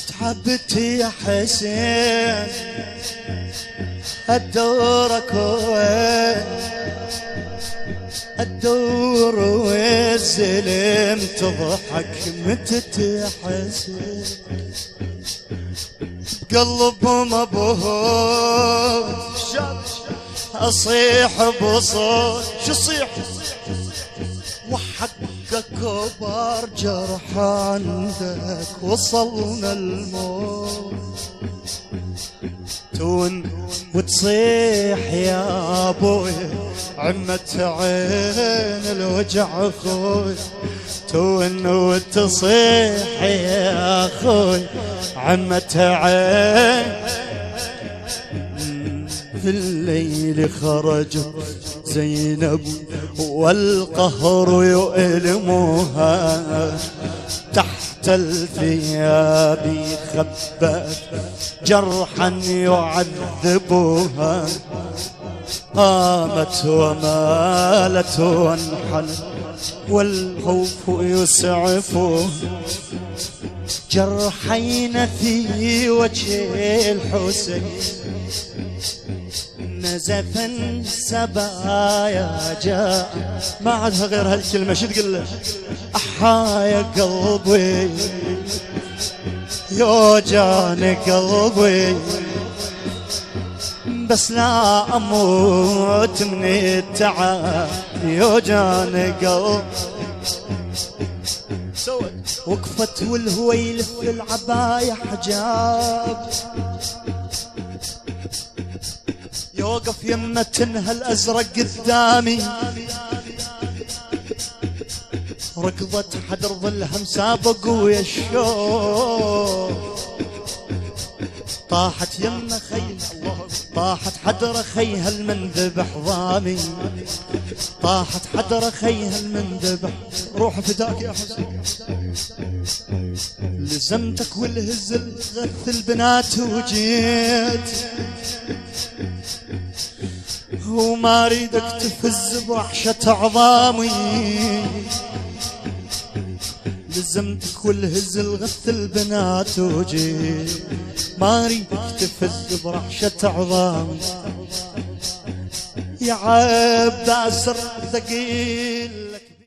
تحبت يا حسين ادورك وين ادور والزلم تضحك متت يا حسين قلب مبهوت اصيح بصوت شو صيح وحقك كبر جرح عندك وصلنا الموت تون وتصيح يا ابوي عمت عين الوجع اخوي تون وتصيح يا اخوي عمت عين في الليل خرجت زينب والقهر يؤلمها تحت الثياب خبت جرحا يعذبها قامت ومالت وانحنت والخوف يسعفها جرحين في وجه الحسين نزفا سبايا جاء ما عادها غير هالكلمة شو تقول له أحايا قلبي يوجعني قلبي بس لا أموت من التعب يوجعني قلبي وقفت والهوى يلف العباية حجاب يوقف يمتنها الأزرق قدامي ركضت حدر ظلها مسابق ويا الشوق طاحت يم خيل طاحت حدر خيها المنذبح ضامي طاحت حدر خيها المنذبح روح فداك يا حسين لزمتك والهزل غث البنات وجيت وما اريدك تفز بوحشة عظامي لزمتك والهزل غث البنات وجيت ما اريدك تفز برحشة عظامي يا عباس الثقيل